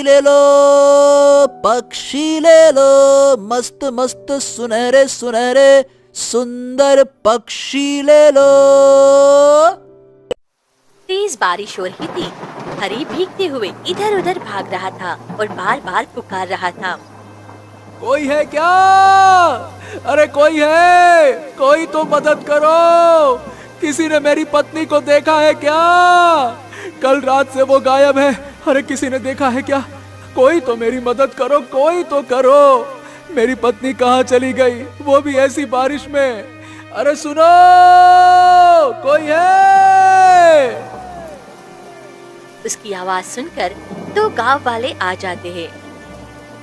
ले लो पक्षी ले लो, मस्त मस्त सुनहरे सुनहरे सुंदर पक्षी ले लो। तेज बारिश हो रही थी। हरी भीगते हुए इधर उधर भाग रहा था और बार बार पुकार रहा था, कोई है क्या? अरे कोई है, कोई तो मदद करो। किसी ने मेरी पत्नी को देखा है क्या? कल रात से वो गायब है। अरे किसी ने देखा है क्या? कोई तो मेरी मदद करो, कोई तो करो। मेरी पत्नी कहाँ चली गई, वो भी ऐसी बारिश में? अरे सुनो, कोई है? उसकी आवाज सुनकर दो गांव वाले आ जाते हैं।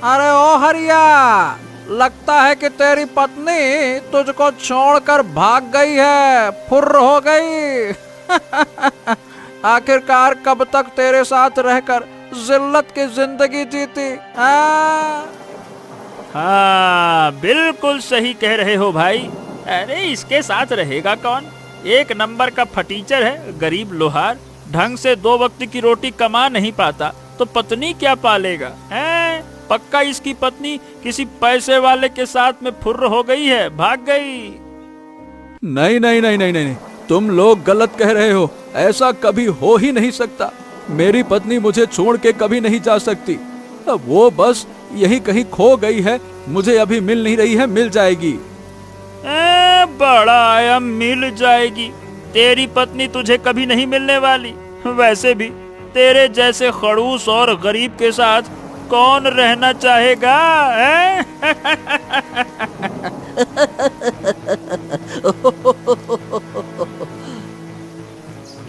अरे ओ हरिया, लगता है कि तेरी पत्नी तुझको छोड़कर भाग गई है, फुर्र हो गई। आखिरकार कब तक तेरे साथ रहकर जिल्लत की जिंदगी जीती? हाँ, बिल्कुल सही कह रहे हो भाई। अरे इसके साथ रहेगा कौन? एक नंबर का फटीचर है, गरीब लोहार, ढंग से 2 वक्त की रोटी कमा नहीं पाता तो पत्नी क्या पालेगा? हैं? पक्का इसकी पत्नी किसी पैसे वाले के साथ में फुर्र हो गई है, भाग गई। नहीं नहीं नहीं नहीं नहीं, तुम लोग गलत कह रहे हो। ऐसा कभी हो ही नहीं सकता। मेरी पत्नी मुझे छोड़ के कभी नहीं जा सकती। अब वो बस यही कहीं खो गई है, मुझे अभी मिल नहीं रही है, मिल जाएगी। बड़ा आया, मिल जाएगी। तेरी पत्नी तुझे कभी नहीं मिलने वाली। वैसे भी तेरे जैसे खड़ूस और गरीब के साथ कौन रहना चाहेगा?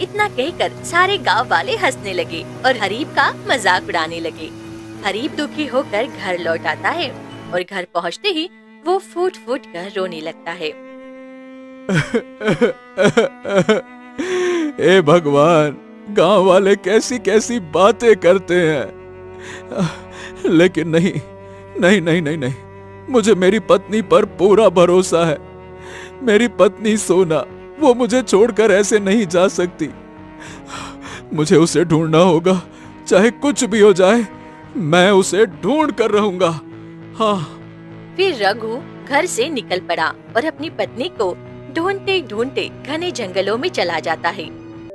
इतना कहकर सारे गांव वाले हंसने लगे और हरीब का मजाक उड़ाने लगे। हरीब दुखी होकर घर लौट आता है और घर पहुंचते ही वो फूट फूट कर रोने लगता है। ए भगवान, गांव वाले कैसी कैसी बातें करते हैं। लेकिन नहीं नहीं नहीं नहीं नहीं, मुझे मेरी पत्नी पर पूरा भरोसा है। मेरी पत्नी सोना, वो मुझे छोड़कर ऐसे नहीं जा सकती। मुझे उसे ढूंढना होगा, चाहे कुछ भी हो जाए, मैं उसे ढूंढ कर रहूंगा। हाँ। फिर रघु घर से निकल पड़ा और अपनी पत्नी को ढूंढते ढूंढते घने जंगलों में चला जाता है।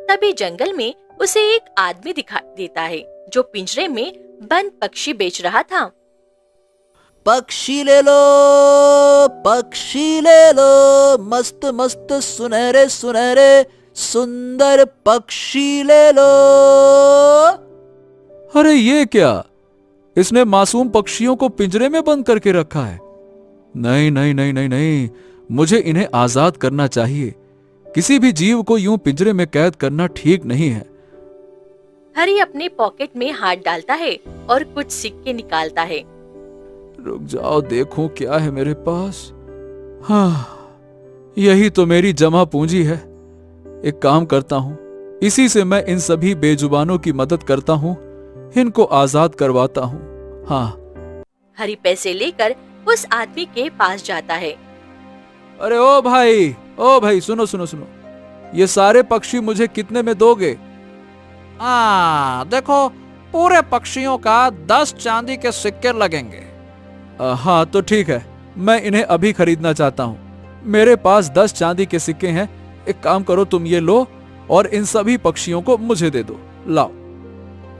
तभी जंगल में उसे एक आदमी दिखाई देता है जो पिंजरे में बंद पक्षी बेच रहा था। पक्षी ले लो पक्षी ले लो, मस्त मस्त सुनहरे सुनहरे सुंदर पक्षी ले लो। अरे ये क्या? इसने मासूम पक्षियों को पिंजरे में बंद करके रखा है। नहीं नहीं नहीं नहीं नहीं, मुझे इन्हें आजाद करना चाहिए। किसी भी जीव को यूं पिंजरे में कैद करना ठीक नहीं है। हरी अपने पॉकेट में हाथ डालता है और कुछ सिक्के निकालता है। रुक जाओ, देखूं क्या है मेरे पास। हाँ, यही तो मेरी जमा पूंजी है। एक काम करता हूँ, इसी से मैं इन सभी बेजुबानों की मदद करता हूँ, इनको आजाद करवाता हूँ। हाँ। हरी पैसे लेकर उस आदमी के पास जाता है। अरे ओ भाई, सुनो सुनो सुनो, ये सारे पक्षी मुझे कितने में दोगे? देखो, पूरे पक्षियों का 10 चांदी के सिक्के लगेंगे। हाँ तो ठीक है, मैं इन्हें अभी खरीदना चाहता हूँ। मेरे पास 10 चांदी के सिक्के हैं। एक काम करो, तुम ये लो और इन सभी पक्षियों को मुझे दे दो। लाओ।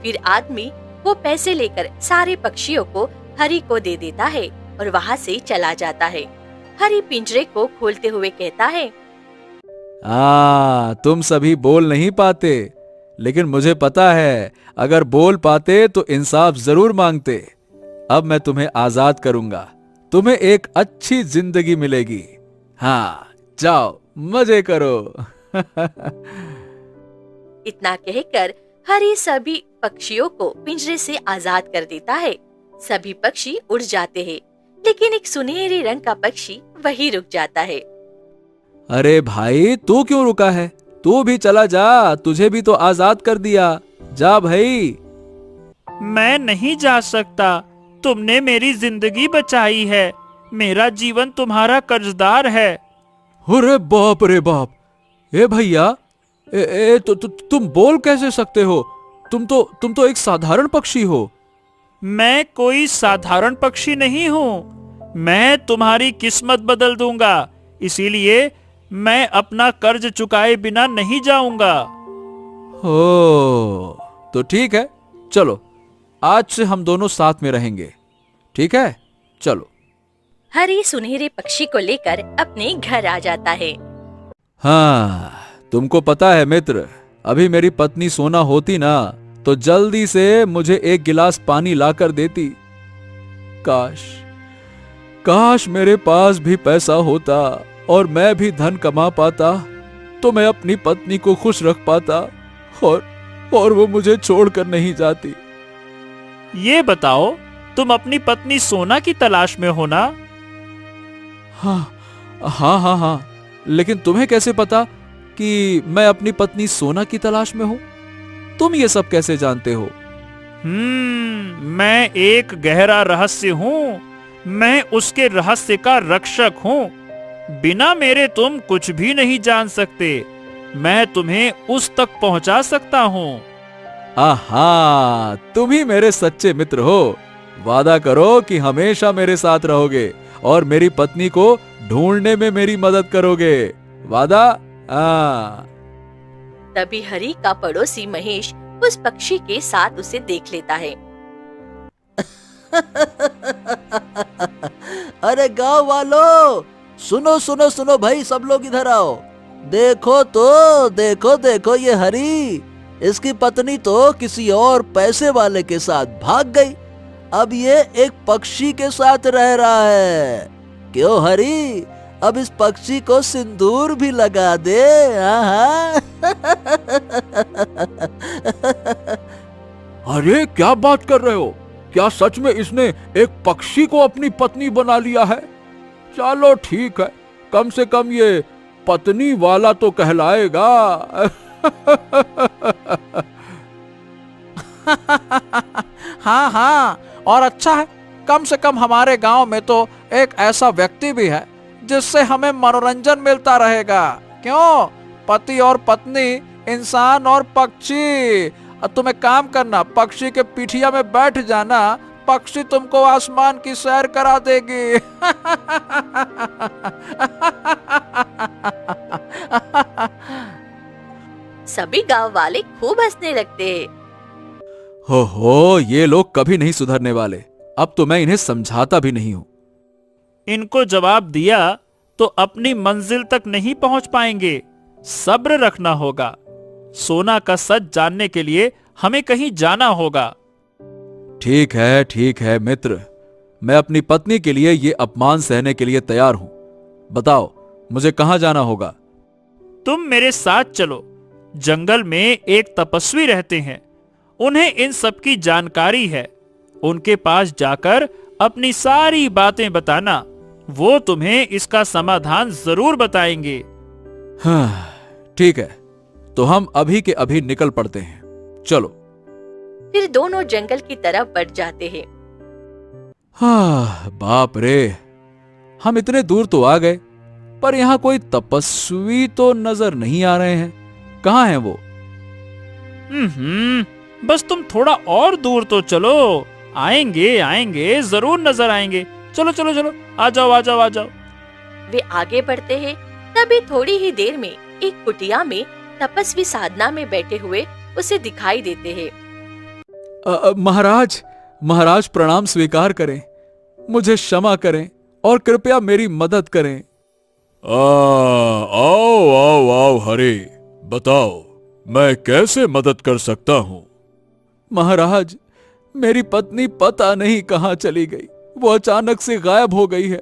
फिर आदमी वो पैसे लेकर सारे पक्षियों को हरी को दे देता है और वहाँ से चला जाता है। हरी पिंजरे को खोलते हुए कहता है, तुम सभी बोल नहीं पाते, लेकिन मुझे पता है अगर बोल पाते तो इंसाफ जरूर मांगते। अब मैं तुम्हें आजाद करूंगा, तुम्हें एक अच्छी जिंदगी मिलेगी। हाँ, जाओ मजे करो। इतना कहकर हरी सभी पक्षियों को पिंजरे से आजाद कर देता है। सभी पक्षी उड़ जाते हैं, लेकिन एक सुनहरे रंग का पक्षी वहीं रुक जाता है। अरे भाई, तू क्यों रुका है? तू भी चला जा, तुझे भी तो आजाद कर दिया। जा भाई। मैं नहीं जा सकता, तुमने मेरी जिंदगी बचाई है। मेरा जीवन तुम्हारा कर्जदार है। अरे बाप रे बाप! ए भैया, तुम बोल कैसे सकते हो? तुम तो एक साधारण पक्षी हो। मैं कोई साधारण पक्षी नहीं हूँ। मैं तुम्हारी किस्मत बदल दूंगा, इसीलिए मैं अपना कर्ज चुकाए बिना नहीं जाऊंगा। ओ, तो ठीक है, चलो आज से हम दोनों साथ में रहेंगे। ठीक है, चलो। हरी सुनहरे पक्षी को लेकर अपने घर आ जाता है। हाँ, तुमको पता है मित्र, अभी मेरी पत्नी सोना होती ना तो जल्दी से मुझे एक गिलास पानी लाकर देती। काश मेरे पास भी पैसा होता और मैं भी धन कमा पाता तो मैं अपनी पत्नी को खुश रख पाता और वो मुझे छोड़कर नहीं जाती। ये बताओ, तुम अपनी पत्नी सोना की तलाश में हो ना? हाँ, लेकिन तुम्हें कैसे पता कि मैं अपनी पत्नी सोना की तलाश में हूं? तुम ये सब कैसे जानते हो? मैं एक गहरा रहस्य हूँ। मैं उसके रहस्य का रक्षक हूँ। बिना मेरे तुम कुछ भी नहीं जान सकते। मैं तुम्हें उस तक पहुंचा सकता हूँ। आहा, तुम ही मेरे सच्चे मित्र हो। वादा करो कि हमेशा मेरे साथ रहोगे और मेरी पत्नी को ढूंढने में मेरी मदद करोगे। वादा? तभी हरी का पड़ोसी महेश उस पक्षी के साथ उसे देख लेता है। अरे गांव वालों, सुनो सुनो सुनो भाई, सब लोग इधर आओ। देखो तो देखो ये हरी, इसकी पत्नी तो किसी और पैसे वाले के साथ भाग गई। अब ये एक पक्षी के साथ रह रहा है। क्यों हरी, अब इस पक्षी को सिंदूर भी लगा दे। अरे क्या बात कर रहे हो? क्या सच में इसने एक पक्षी को अपनी पत्नी बना लिया है? चलो ठीक है, कम से कम ये पत्नी वाला तो कहलाएगा। हाँ, और अच्छा है, कम से कम हमारे गांव में तो एक ऐसा व्यक्ति भी है जिससे हमें मनोरंजन मिलता रहेगा। क्यों? पति और पत्नी, इंसान और पक्षी। अब तुम एक काम करना, पक्षी के पीठिया में बैठ जाना, पक्षी तुमको आसमान की सैर करा देगी। सभी गांव वाले खूब हंसने लगते हैं। हो, ये लोग कभी नहीं सुधरने वाले। अब तो मैं इन्हें समझाता भी नहीं हूं। इनको जवाब दिया तो अपनी मंजिल तक नहीं पहुंच पाएंगे। सब्र रखना होगा। सोना का सच जानने के लिए हमें कहीं जाना होगा। ठीक है मित्र, मैं अपनी पत्नी के लिए ये अपमान सहने के लिए तैयार हूं। बताओ, मुझे कहां जाना होगा? तुम मेरे साथ चलो। जंगल में एक तपस्वी रहते हैं, उन्हें इन सब की जानकारी है। उनके पास जाकर अपनी सारी बातें बताना, वो तुम्हें इसका समाधान जरूर बताएंगे। हाँ, ठीक है, तो हम अभी के अभी निकल पड़ते हैं। चलो। फिर दोनों जंगल की तरफ बढ़ जाते हैं। हाँ, बाप रे, हम इतने दूर तो आ गए, पर यहाँ कोई तपस्वी तो नजर नहीं आ रहे हैं। कहाँ हैं वो? बस तुम थोड़ा और दूर तो चलो। आएंगे, जरूर नजर आएंगे। चलो, आ जाओ। वे आगे बढ़ते हैं। तभी थोड़ी ही देर में एक कुटिया में तपस्वी साधना में बैठे हुए उसे दिखाई देते हैं। महाराज प्रणाम स्वीकार करें, मुझे क्षमा करें और कृपया मेरी मदद करें। आओ हरी, बताओ मैं कैसे मदद कर सकता हूँ? महाराज, मेरी पत्नी पता नहीं कहाँ चली गई। वो अचानक से गायब हो गई है।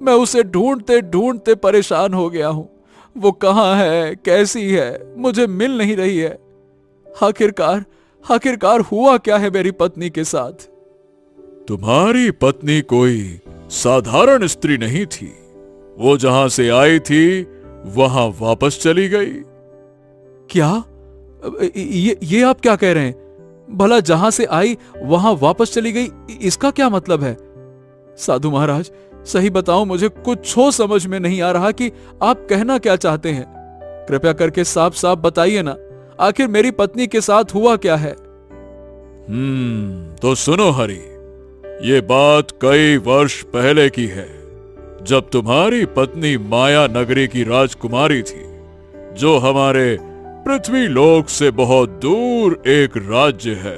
मैं उसे ढूंढते ढूंढते परेशान हो गया हूँ। वो कहाँ है, कैसी है, मुझे मिल नहीं रही है। आखिरकार हुआ क्या है मेरी पत्नी के साथ? तुम्हारी पत्नी कोई साधारण स्त्री नहीं थी। वो जहां से आई थी वहां वापस चली गई। क्या? ये आप क्या कह रहे हैं? भला जहां से आई वहां वापस चली गई, इसका क्या मतलब है? साधु महाराज, सही बताओ, मुझे कुछ समझ में नहीं आ रहा कि आप कहना क्या चाहते हैं। कृपया करके साफ साफ बताइए ना, आखिर मेरी पत्नी के साथ हुआ क्या है? तो सुनो हरी, ये बात कई वर्ष पहले की है, जब तुम्हारी पत्नी माया नगरी की राजकुमारी थी, जो हमारे पृथ्वी लोक से बहुत दूर एक राज्य है।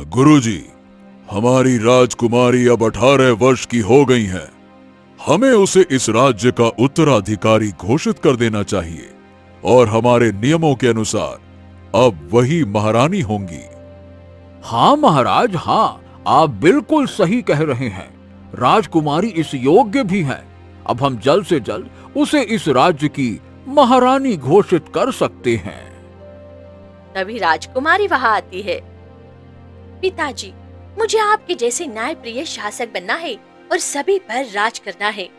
गुरुजी, हमारी राजकुमारी अब 18 वर्ष की हो गई है। हमें उसे इस राज्य का उत्तराधिकारी घोषित कर देना चाहिए और हमारे नियमों के अनुसार अब वही महारानी होंगी। हाँ महाराज, हाँ, आप बिल्कुल सही कह रहे हैं। राजकुमारी इस योग्य भी है। अब हम जल्द से जल्द उसे इस राज्य की महारानी घोषित कर सकते हैं। तभी राजकुमारी वहां आती है। पिताजी, मुझे आपके जैसे न्यायप्रिय शासक बनना है और सभी पर राज करना है।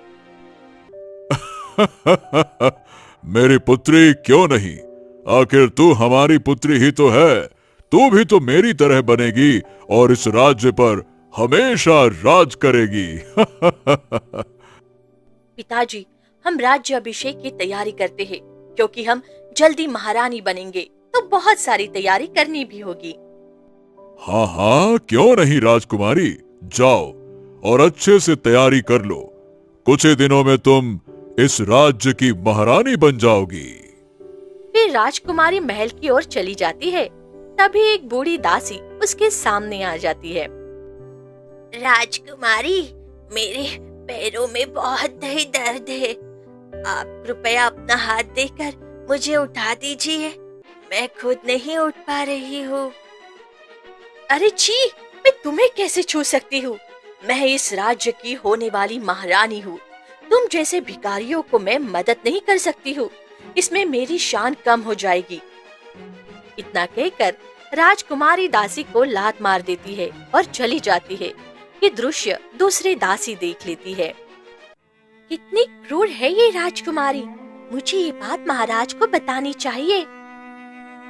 मेरी पुत्री, क्यों नहीं? आखिर तू हमारी पुत्री ही तो है। तू भी तो मेरी तरह बनेगी और इस राज्य पर हमेशा राज करेगी। पिताजी, हम राज्य अभिषेक की तैयारी करते हैं, क्योंकि हम जल्दी महारानी बनेंगे, तो बहुत सारी तैयारी करनी भी होगी। हाँ हाँ, क्यों नहीं राजकुमारी, जाओ और अच्छे से तैयारी कर लो। कुछ ही दिनों में तुम इस राज्य की महारानी बन जाओगी। फिर राजकुमारी महल की ओर चली जाती है। तभी एक बूढ़ी दासी उसके सामने आ जाती है। राजकुमारी, मेरे पैरों में बहुत दर्द है। आप कृपया अपना हाथ देकर मुझे उठा दीजिए, मैं खुद नहीं उठ पा रही हूँ। अरे छी, मैं तुम्हें कैसे छू सकती हूँ? मैं इस राज्य की होने वाली महारानी हूँ। तुम जैसे भिखारियों को मैं मदद नहीं कर सकती हूँ। इसमें मेरी शान कम हो जाएगी। इतना कहकर राजकुमारी दासी को लात मार देती है और चली जाती है। ये दृश्य दूसरी दासी देख लेती है। कितनी क्रूर है ये राजकुमारी, मुझे ये बात महाराज को बतानी चाहिए।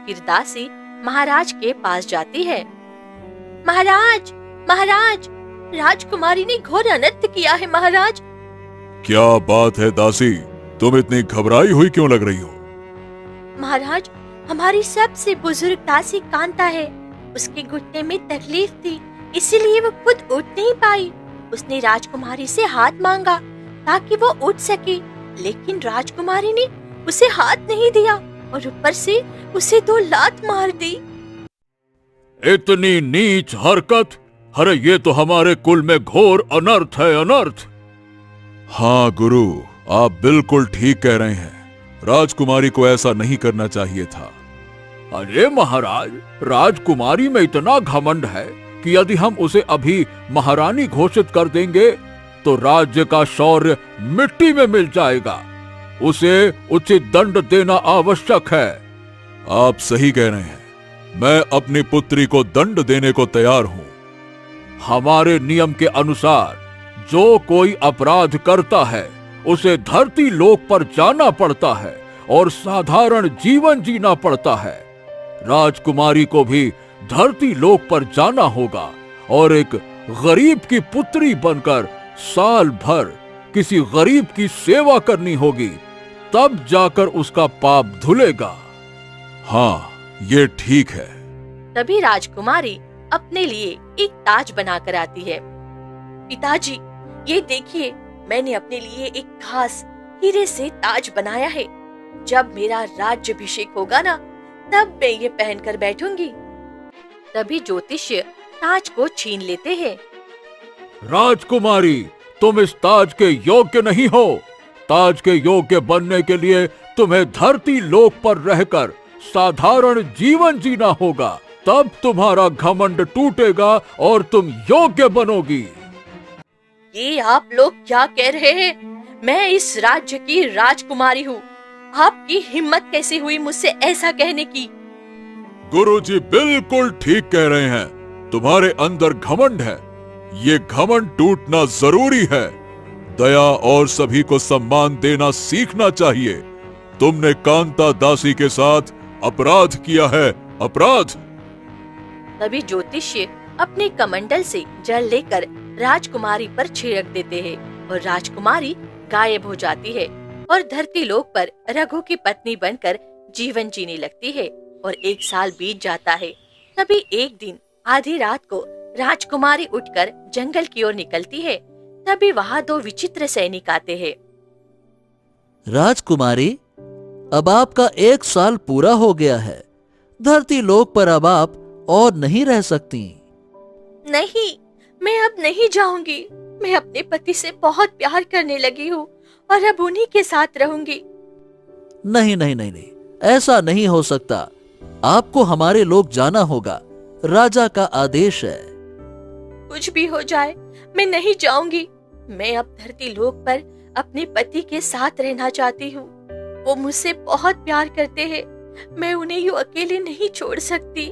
फिर दासी महाराज के पास जाती है। महाराज, महाराज, राजकुमारी ने घोर अनर्थ किया है महाराज। क्या बात है दासी, तुम इतनी घबराई हुई क्यों लग रही हो? महाराज, हमारी सबसे बुजुर्ग दासी कांता है। उसके घुटने में तकलीफ थी, इसीलिए वो खुद उठ नहीं पाई। उसने राजकुमारी से हाथ मांगा ताकि वो उठ सके, लेकिन राजकुमारी ने उसे हाथ नहीं दिया और ऊपर से उसे 2 लात मार दी। इतनी नीच हरकत! अरे ये तो हमारे कुल में घोर अनर्थ है, अनर्थ। हाँ गुरु, आप बिल्कुल ठीक कह रहे हैं। राजकुमारी को ऐसा नहीं करना चाहिए था। अरे महाराज, राजकुमारी में इतना घमंड है कि यदि हम उसे अभी महारानी घोषित कर देंगे तो राज्य का शौर्य मिट्टी में मिल जाएगा। उसे उचित दंड देना आवश्यक है। आप सही कह रहे हैं, मैं अपनी पुत्री को दंड देने को तैयार हूँ। हमारे नियम के अनुसार जो कोई अपराध करता है उसे धरती लोक पर जाना पड़ता है और साधारण जीवन जीना पड़ता है। राजकुमारी को भी धरती लोक पर जाना होगा और एक गरीब की पुत्री बनकर साल भर किसी गरीब की सेवा करनी होगी, तब जाकर उसका पाप धुलेगा। हाँ, ये ठीक है। तभी राजकुमारी अपने लिए एक ताज बनाकर आती है। पिताजी, ये देखिए, मैंने अपने लिए एक खास हीरे से ताज बनाया है। जब मेरा राज्याभिषेक होगा ना, तब मैं ये पहनकर बैठूंगी। तभी ज्योतिष्य ताज को छीन लेते हैं। राजकुमारी, तुम इस ताज के योग्य नहीं हो। ताज के योग्य बनने के लिए तुम्हें धरती लोक पर रहकर साधारण जीवन जीना होगा, तब तुम्हारा घमंड टूटेगा और तुम योग्य बनोगी। ये आप लोग क्या कह रहे हैं? मैं इस राज्य की राजकुमारी हूँ। आपकी हिम्मत कैसे हुई मुझसे ऐसा कहने की? गुरुजी बिल्कुल ठीक कह रहे हैं। तुम्हारे अंदर घमंड है। ये घमंड टूटना जरूरी है। दया और सभी को सम्मान देना सीखना चाहिए। तुमने कांता दासी के साथ अपराध किया है, अपराध। तभी ज्योतिष्य अपने कमंडल से जल लेकर राजकुमारी पर छिड़क देते हैं और राजकुमारी गायब हो जाती है और धरती लोक पर रघु की पत्नी बनकर जीवन जीने लगती है। और 1 साल बीत जाता है तभी एक दिन आधी रात को राजकुमारी उठकर जंगल की ओर निकलती है। तभी वहाँ दो विचित्र सैनिक आते हैं। राजकुमारी, अब आपका 1 साल पूरा हो गया है। धरती लोक पर अब आप और नहीं रह सकती। नहीं, मैं अब नहीं जाऊंगी। मैं अपने पति से बहुत प्यार करने लगी हूँ और अब उन्हीं के साथ रहूंगी। नहीं नहीं नहीं नहीं, ऐसा नहीं हो सकता। आपको हमारे लोग जाना होगा। राजा का आदेश है। कुछ भी हो जाए, मैं नहीं जाऊंगी। मैं अब धरती लोक पर अपने पति के साथ रहना चाहती हूँ। वो मुझसे बहुत प्यार करते हैं। मैं उन्हें यूं अकेले नहीं छोड़ सकती।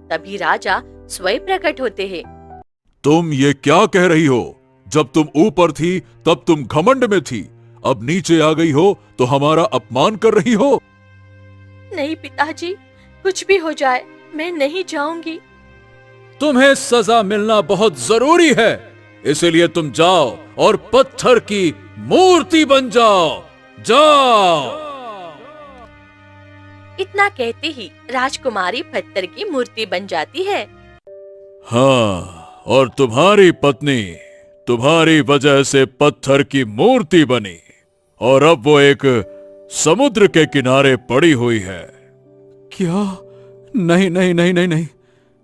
तभी राजा स्वयं प्रकट होते हैं। तुम ये क्या कह रही हो? जब तुम ऊपर थी तब तुम घमंड में थी, अब नीचे आ गई हो तो हमारा अपमान कर रही हो। नहीं पिताजी, कुछ भी हो जाए, मैं नहीं जाऊंगी। तुम्हें सजा मिलना बहुत जरूरी है, इसलिए तुम जाओ और पत्थर की मूर्ति बन जाओ। जाओ। इतना कहते ही राजकुमारी पत्थर की मूर्ति बन जाती है। हाँ, और तुम्हारी पत्नी तुम्हारी वजह से पत्थर की मूर्ति बनी और अब वो एक समुद्र के किनारे पड़ी हुई है। क्या? नहीं नहीं नहीं नहीं नहीं,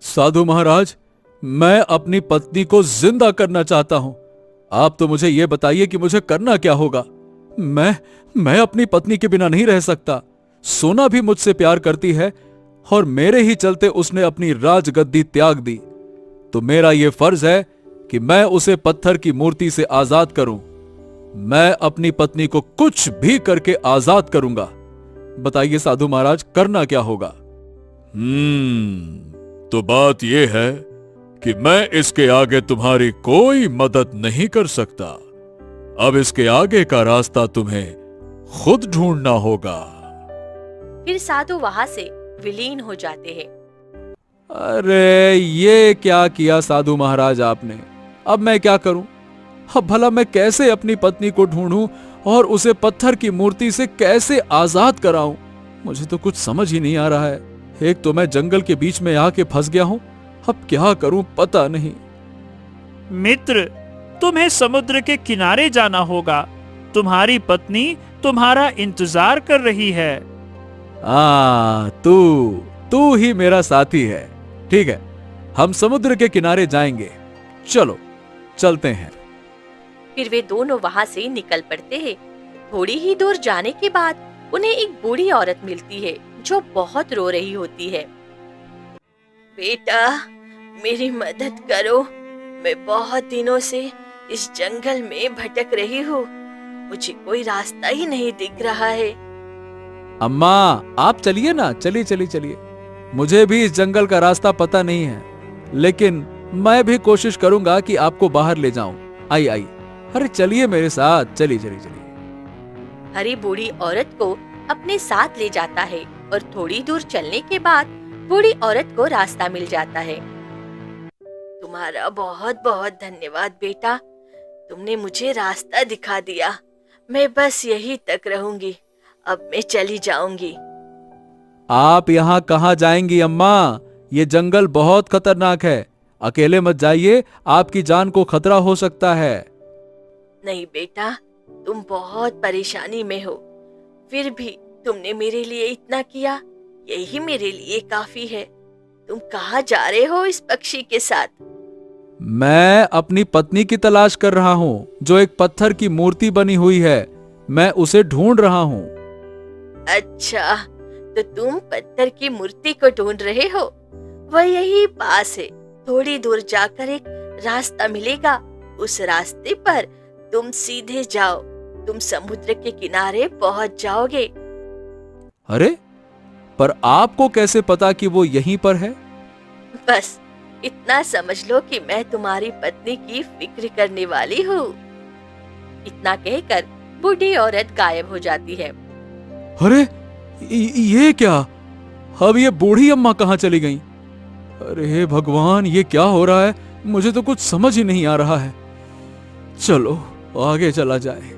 साधु महाराज, मैं अपनी पत्नी को जिंदा करना चाहता हूं। आप तो मुझे यह बताइए कि मुझे करना क्या होगा। मैं अपनी पत्नी के बिना नहीं रह सकता। सोना भी मुझसे प्यार करती है और मेरे ही चलते उसने अपनी राजगद्दी त्याग दी। तो मेरा यह फर्ज है कि मैं उसे पत्थर की मूर्ति से आजाद करूं। मैं अपनी पत्नी को कुछ भी करके आजाद करूंगा। बताइए साधु महाराज, करना क्या होगा? तो बात यह है कि मैं इसके आगे तुम्हारी कोई मदद नहीं कर सकता। अब इसके आगे का रास्ता तुम्हें खुद ढूंढना होगा। फिर साधु वहाँ से विलीन हो जाते हैं। अरे ये क्या किया साधु महाराज आपने? अब मैं क्या करूं? अब भला मैं कैसे अपनी पत्नी को ढूंढूं और उसे पत्थर की मूर्ति से कैसे आजाद कराऊं? मुझे तो कुछ समझ ही नहीं आ रहा है। एक तो मैं जंगल के बीच में आके फंस गया हूं, अब क्या करूं पता नहीं। मित्र, तुम्हें समुद्र के किनारे जाना होगा। तुम्हारी पत्नी तुम्हारा इंतजार कर रही है। तू ही मेरा साथी है। ठीक है, हम समुद्र के किनारे जाएंगे। चलो चलते हैं। फिर वे दोनों वहाँ से निकल पड़ते हैं। थोड़ी ही दूर जाने के बाद उन्हें एक बूढ़ी औरत मिलती है जो बहुत रो रही होती है। बेटा, मेरी मदद करो। मैं बहुत दिनों से इस जंगल में भटक रही हूँ। मुझे कोई रास्ता ही नहीं दिख रहा है। अम्मा, आप चलिए ना, चलिए चलिए चलिए। मुझे भी इस जंगल का रास्ता पता नहीं है, लेकिन मैं भी कोशिश करूंगा कि आपको बाहर ले जाऊं। आई आई, अरे चलिए मेरे साथ, चलिए चलिए चलिए। हरी बूढ़ी औरत को अपने साथ ले जाता है और थोड़ी दूर चलने के बाद बूढ़ी औरत को रास्ता मिल जाता है। तुम्हारा बहुत बहुत धन्यवाद बेटा, तुमने मुझे रास्ता दिखा दिया। मैं बस यहीं तक रहूंगी, अब मैं चली जाऊंगी। आप यहाँ कहाँ जाएंगी अम्मा? ये जंगल बहुत खतरनाक है, अकेले मत जाइए, आपकी जान को खतरा हो सकता है। नहीं बेटा, तुम बहुत परेशानी में हो, फिर भी तुमने मेरे लिए इतना किया, यही मेरे लिए काफी है। तुम कहाँ जा रहे हो इस पक्षी के साथ? मैं अपनी पत्नी की तलाश कर रहा हूँ, जो एक पत्थर की मूर्ति बनी हुई है। मैं उसे ढूंढ रहा हूँ। अच्छा, तो तुम पत्थर की मूर्ति को ढूंढ रहे हो? वह यही पास है। थोड़ी दूर जाकर एक रास्ता मिलेगा, उस रास्ते पर तुम सीधे जाओ, तुम समुद्र के किनारे पहुंच जाओगे। अरे, पर आपको कैसे पता कि वो यहीं पर है? बस इतना समझ लो कि मैं तुम्हारी पत्नी की फिक्र करने वाली हूँ। इतना कहकर बूढ़ी औरत गायब हो जाती है। अरे ये क्या? अब ये बूढ़ी अम्मा कहाँ चली गईं? अरे भगवान, ये क्या हो रहा है? मुझे तो कुछ समझ ही नहीं आ रहा है। चलो आगे चला जाए।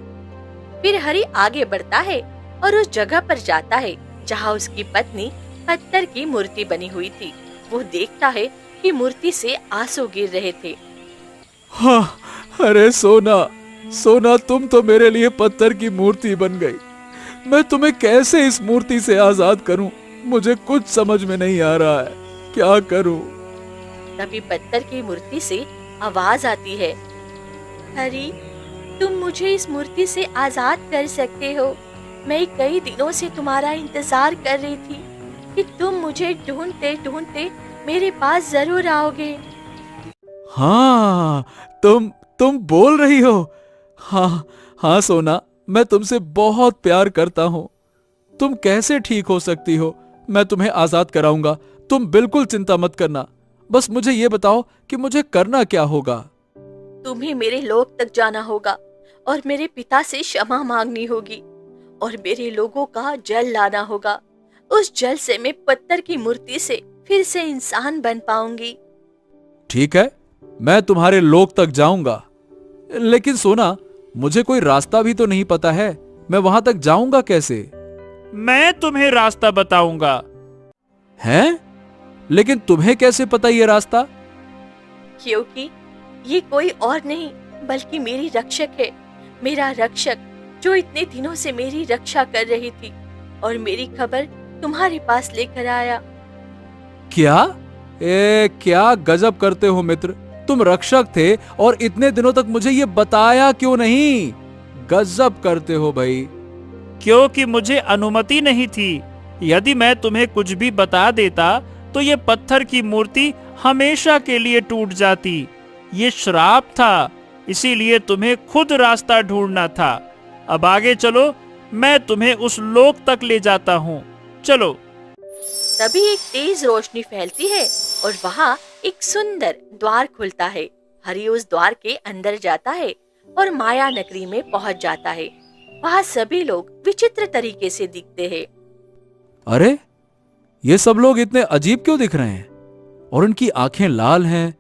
फिर हरी आगे बढ़ता है और उस जगह पर जाता है जहाँ उसकी पत्नी पत्थर की मूर्ति बनी हुई थी। वो देखता है कि मूर्ति से आंसू गिर रहे थे। हाँ, अरे सोना, सोना, तुम तो मेरे लिए पत्थर की मूर्ति बन गई। मैं तुम्हें कैसे इस मूर्ति से आजाद करूं? मुझे कुछ समझ में नहीं आ रहा है, क्या करूं? तभी पत्थर की मूर्ति से आवाज आती है, हरी, तुम मुझे इस मूर्ति से आजाद कर सकते हो। मैं कई दिनों से तुम्हारा इंतजार कर रही थी कि तुम मुझे ढूंढते ढूंढते मेरे पास जरूर आओगे। हाँ, तुम बोल रही हो। हाँ हाँ सोना, मैं तुमसे बहुत प्यार करता हूँ। तुम कैसे ठीक हो सकती हो? मैं तुम्हें आजाद कराऊंगा, तुम बिल्कुल चिंता मत करना। बस मुझे ये बताओ कि मुझे करना क्या होगा? तुम्हें मेरे लोक तक जाना होगा और मेरे पिता से क्षमा मांगनी होगी और मेरे लोगों का जल लाना होगा। उस जल से मैं पत्थर की मूर्ति से फिर से इंसान बन पाऊंगी। ठीक है, मैं तुम्हारे लोक तक जाऊंगा। लेकिन सोना, मुझे कोई रास्ता भी तो नहीं पता है। मैं वहां तक जाऊंगा कैसे? मैं तुम्हें रास्ता बताऊंगा। हैं? लेकिन तुम्हें कैसे पता ये रास्ता? क्योंकि ये कोई और नहीं बल्कि मेरी रक्षक है। मेरा रक्षक जो इतने दिनों से मेरी रक्षा कर रही थी और मेरी खबर तुम्हारे पास लेकर आया। क्या? क्या गजब करते हो मित्र, तुम रक्षक थे और इतने दिनों तक मुझे ये बताया क्यों नहीं? गजब करते हो भाई। क्योंकि मुझे अनुमति नहीं थी। यदि मैं तुम्हें कुछ भी बता देता तो ये पत्थर की मूर्ति हमेशा के लिए टूट जाती। ये श्राप था, इसीलिए तुम्हें खुद रास्ता ढूंढना था। अब आगे चलो, मैं तुम्हें उस लोक तक ले जाता हूँ। चलो। तभी एक तेज रोशनी फैलती है और वहाँ एक सुंदर द्वार खुलता है। हरि उस द्वार के अंदर जाता है और माया नगरी में पहुँच जाता है। वहाँ सभी लोग विचित्र तरीके से दिखते हैं। अरे, ये सब लोग इतने अजीब क्यों दिख रहे हैं? और उनकी आंखें लाल हैं,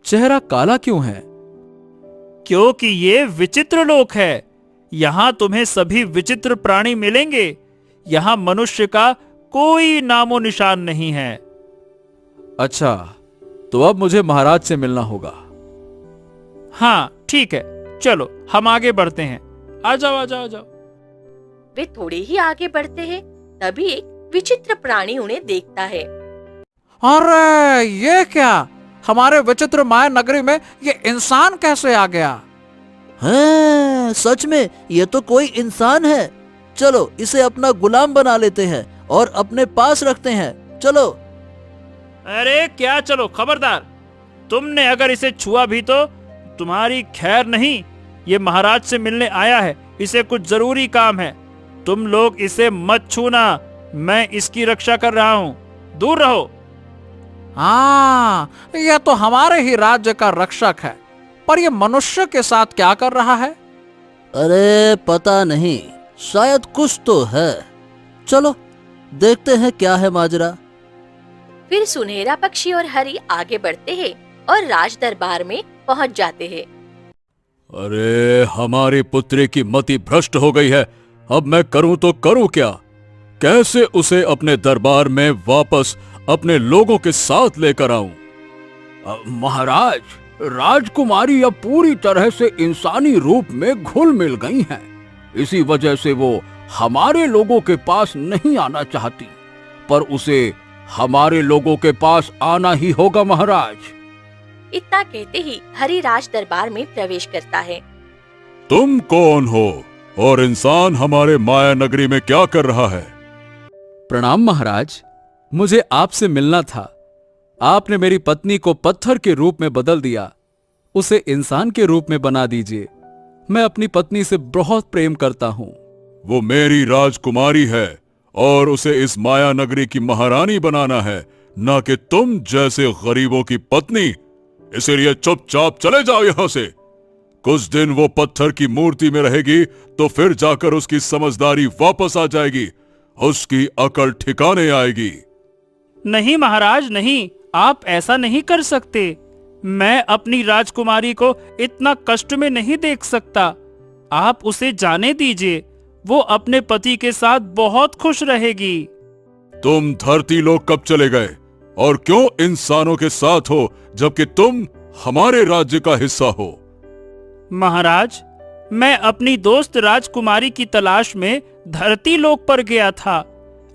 चेहरा काला क्यों है? क्योंकि ये विचित्र लोक है। यहाँ तुम्हें सभी विचित्र प्राणी मिलेंगे। यहाँ मनुष्य का कोई नामो निशान नहीं है। अच्छा, तो अब मुझे महाराज से मिलना होगा। हाँ ठीक है, चलो हम आगे बढ़ते हैं। आ जाओ आ जाओ आ जाओ। वे थोड़े ही आगे बढ़ते हैं, तभी एक विचित्र प्राणी उन्हें देखता है। अरे ये क्या? हमारे विचित्र माया नगरी में ये इंसान कैसे आ गया? हाँ, सच में ये तो कोई इंसान है। चलो इसे अपना गुलाम बना लेते हैं और अपने पास रखते हैं। चलो। अरे क्या चलो, खबरदार, तुमने अगर इसे छुआ भी तो तुम्हारी खैर नहीं। ये महाराज से मिलने आया है, इसे कुछ जरूरी काम है। तुम लोग इसे मत छूना, मैं इसकी रक्षा कर रहा हूँ। दूर रहो। हाँ, यह तो हमारे ही राज्य का रक्षक है, पर यह मनुष्य के साथ क्या कर रहा है? अरे पता नहीं, शायद कुछ तो है। चलो देखते हैं क्या है माजरा। फिर सुनहरा पक्षी और हरि आगे बढ़ते हैं और राज दरबार में पहुंच जाते हैं। अरे, हमारी पुत्री की मति भ्रष्ट हो गई है। अब मैं करूं तो करूं क्या? कैसे उसे अपने दरबार में वापस अपने लोगों के साथ लेकर आऊं? महाराज, राजकुमारी अब पूरी तरह से इंसानी रूप में घुल मिल गई हैं। इसी वजह से वो हमारे लोगों के पास नहीं आना चाहती, पर उसे हमारे लोगों के पास आना ही होगा महाराज। इतना कहते ही हरि राज दरबार में प्रवेश करता है। तुम कौन हो और इंसान हमारे माया नगरी में क्या कर रहा है? प्रणाम महाराज, मुझे आपसे मिलना था। आपने मेरी पत्नी को पत्थर के रूप में बदल दिया, उसे इंसान के रूप में बना दीजिए। मैं अपनी पत्नी से बहुत प्रेम करता हूँ। वो मेरी राजकुमारी है और उसे इस माया नगरी की महारानी बनाना है, ना कि तुम जैसे गरीबों की पत्नी। इसीलिए चुपचाप चले जाओ यहां से। कुछ दिन वो पत्थर की मूर्ति में रहेगी तो फिर जाकर उसकी समझदारी वापस आ जाएगी, उसकी अकल ठिकाने आएगी। नहीं महाराज नहीं, आप ऐसा नहीं कर सकते। मैं अपनी राजकुमारी को इतना कष्ट में नहीं देख सकता। आप उसे जाने दीजिए, वो अपने पति के साथ बहुत खुश रहेगी। तुम धरती लोक कब चले गए और क्यों इंसानों के साथ हो जबकि तुम हमारे राज्य का हिस्सा हो? महाराज, मैं अपनी दोस्त राजकुमारी की तलाश में धरती लोक पर गया था,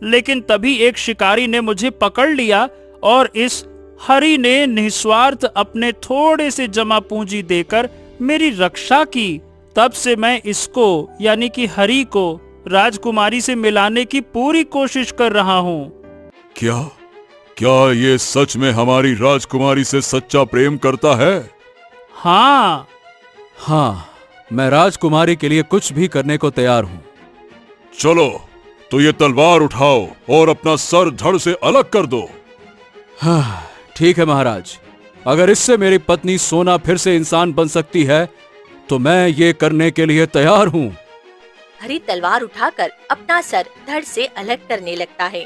लेकिन तभी एक शिकारी ने मुझे पकड़ लिया और इस हरि ने निस्वार्थ अपने थोड़े से जमा पूंजी देकर मेरी रक्षा की। तब से मैं इसको यानी कि हरि को राजकुमारी से मिलाने की पूरी कोशिश कर रहा हूँ। क्या क्या ये सच में हमारी राजकुमारी से सच्चा प्रेम करता है? हाँ हाँ, मैं राजकुमारी के लिए कुछ भी करने को तैयार हूँ। चलो तो ये तलवार उठाओ और अपना सर धड़ से अलग कर दो। हाँ, ठीक है महाराज, अगर इससे मेरी पत्नी सोना फिर से इंसान बन सकती है तो मैं ये करने के लिए तैयार हूँ। हरि तलवार उठाकर अपना सर धड़ से अलग करने लगता है।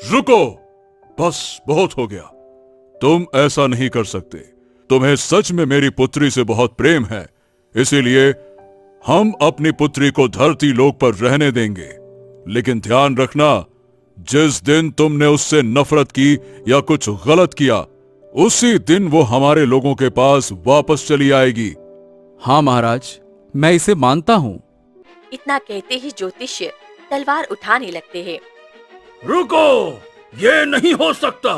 रुको, बस बहुत हो गया। तुम ऐसा नहीं कर सकते। तुम्हें सच में मेरी पुत्री से बहुत प्रेम है, इसीलिए हम अपनी पुत्री को धरती लोक पर रहने देंगे। लेकिन ध्यान रखना, जिस दिन तुमने उससे नफरत की या कुछ गलत किया, उसी दिन वो हमारे लोगों के पास वापस चली आएगी। हाँ महाराज, मैं इसे मानता हूँ। इतना कहते ही ज्योतिष्य तलवार उठाने लगते हैं। रुको, ये नहीं हो सकता।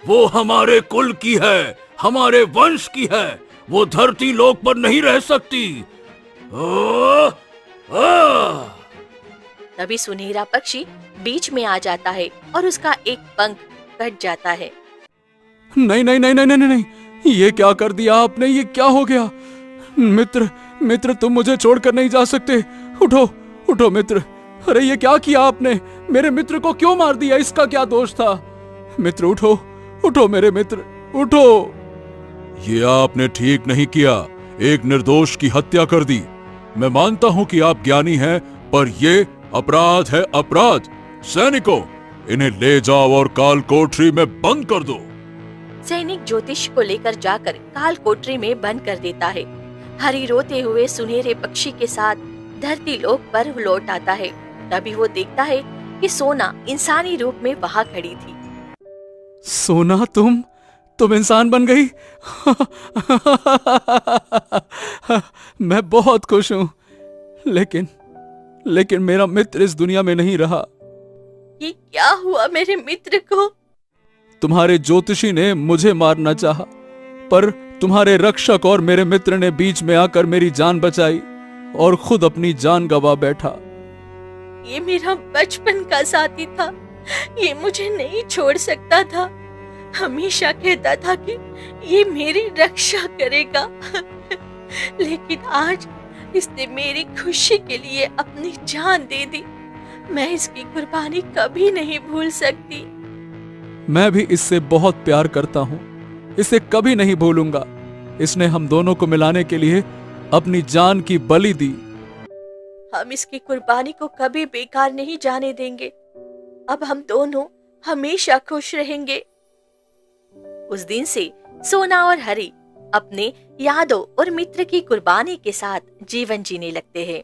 वो हमारे कुल की है, हमारे वंश की है। वो धरती लोक पर नहीं रह सकती। तभी सुनहरा पक्षी बीच में आ जाता है और उसका एक पंख कट जाता है। नहीं नहीं नहीं नहीं नहीं नहीं, ये क्या कर दिया आपने? ये क्या हो गया? मित्र मित्र, तुम मुझे छोड़कर नहीं जा सकते। उठो उठो मित्र। अरे ये क्या किया आपने? मेरे मित्र को क्यों मार दिया? इसका क्या दोष था? मित्र उठो उठो, मेरे मित्र उठो। ये आपने ठीक नहीं किया, एक निर्दोष की हत्या कर दी। मैं मानता हूं कि आप ज्ञानी हैं, पर ये अपराध है, अपराध। सैनिकों, इन्हें ले जाओ और काल कोठरी में बंद कर दो। सैनिक ज्योतिष को लेकर जाकर काल कोठरी में बंद कर देता है। हरि रोते हुए सुनहरे पक्षी के साथ धरती लोक पर लौट आता है। तभी वो देखता है कि सोना इंसानी रूप में वहां खड़ी थी। सोना, तुम इंसान बन गई। मैं बहुत खुश हूं, लेकिन मेरा मित्र इस दुनिया में नहीं रहा। ये क्या हुआ मेरे मित्र को? तुम्हारे ज्योतिषी ने मुझे मारना चाहा, पर तुम्हारे रक्षक और मेरे मित्र ने बीच में आकर मेरी जान बचाई और खुद अपनी जान गंवा बैठा। ये मेरा बचपन का साथी था, ये मुझे नहीं छोड़ सकता था। हमेशा कहता था कि ये मेरी रक्षा करेगा। लेकिन आज इसने मेरी खुशी के लिए अपनी जान दे दी। मैं इसकी कुर्बानी कभी नहीं भूल सकती। मैं भी इससे बहुत प्यार करता हूँ, इसे कभी नहीं भूलूंगा। इसने हम दोनों को मिलाने के लिए अपनी जान की बलि दी। हम इसकी कुर्बानी को कभी बेकार नहीं जाने देंगे। अब हम दोनों हमेशा खुश रहेंगे। उस दिन से सोना और हरि अपने यादों और मित्र की कुर्बानी के साथ जीवन जीने लगते हैं।